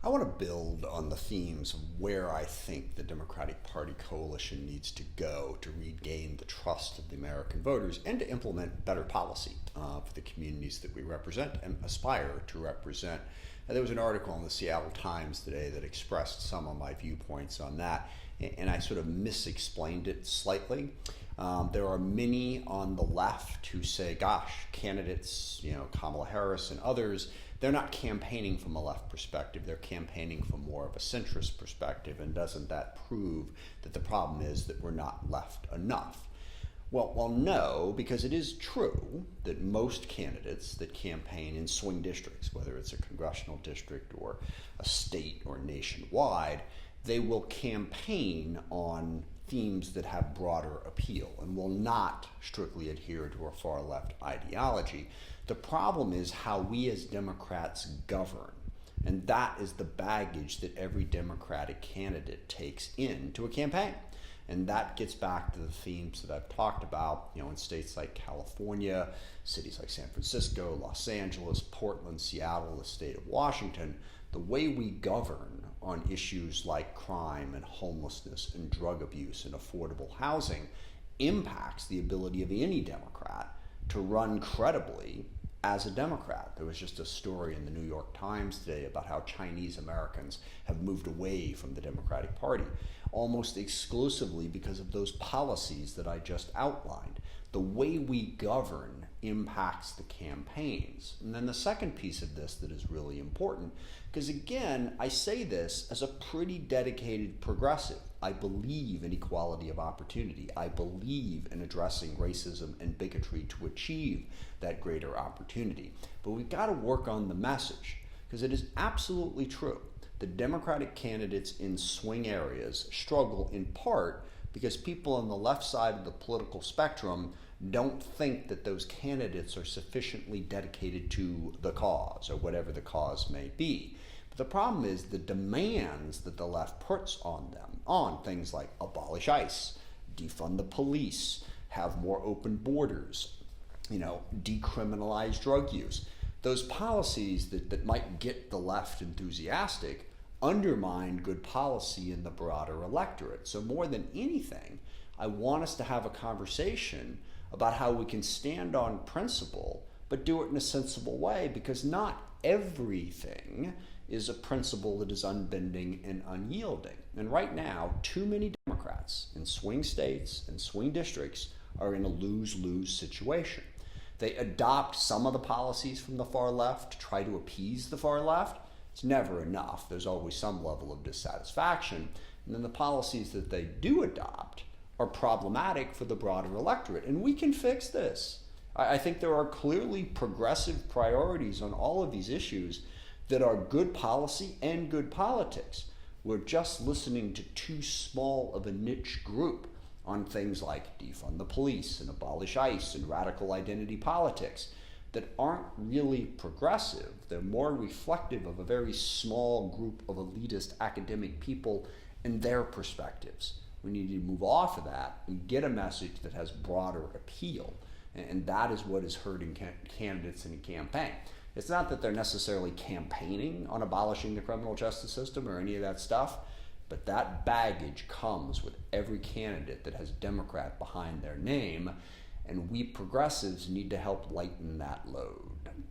I want to build on the themes of where I think the Democratic Party coalition needs to go to regain the trust of the American voters and to implement better policy for the communities that we represent and aspire to represent. There was an article in the Seattle Times today that expressed some of my viewpoints on that, and I sort of misexplained it slightly. There are many on the left who say, gosh, candidates, Kamala Harris and others, they're not campaigning from a left perspective, they're campaigning from more of a centrist perspective, and doesn't that prove that the problem is that we're not left enough? Well, no, because it is true that most candidates that campaign in swing districts, whether it's a congressional district or a state or nationwide, they will campaign on themes that have broader appeal and will not strictly adhere to a far left ideology. The problem is how we as Democrats govern, and that is the baggage that every Democratic candidate takes into a campaign. And that gets back to the themes that I've talked about, in states like California, cities like San Francisco, Los Angeles, Portland, Seattle, the state of Washington. The way we govern on issues like crime and homelessness and drug abuse and affordable housing impacts the ability of any Democrat to run credibly as a Democrat. There was just a story in the New York Times today about how Chinese Americans have moved away from the Democratic Party almost exclusively because of those policies that I just outlined. The way we govern impacts the campaigns. And then the second piece of this that is really important, because again, I say this as a pretty dedicated progressive. I believe in equality of opportunity. I believe in addressing racism and bigotry to achieve that greater opportunity. But we've got to work on the message, because it is absolutely true. The Democratic candidates in swing areas struggle in part because people on the left side of the political spectrum don't think that those candidates are sufficiently dedicated to the cause or whatever the cause may be. But the problem is the demands that the left puts on them, on things like abolish ICE, defund the police, have more open borders, decriminalize drug use. Those policies that might get the left enthusiastic undermine good policy in the broader electorate. So more than anything, I want us to have a conversation about how we can stand on principle, but do it in a sensible way, because not everything is a principle that is unbending and unyielding. And right now, too many Democrats in swing states and swing districts are in a lose-lose situation. They adopt some of the policies from the far left to try to appease the far left. It's never enough. There's always some level of dissatisfaction. And then the policies that they do adopt are problematic for the broader electorate. And we can fix this. I think there are clearly progressive priorities on all of these issues that are good policy and good politics. We're just listening to too small of a niche group on things like defund the police and abolish ICE and radical identity politics that aren't really progressive. They're more reflective of a very small group of elitist academic people and their perspectives. We need to move off of that and get a message that has broader appeal. And that is what is hurting candidates in a campaign. It's not that they're necessarily campaigning on abolishing the criminal justice system or any of that stuff, but that baggage comes with every candidate that has Democrat behind their name, and we progressives need to help lighten that load.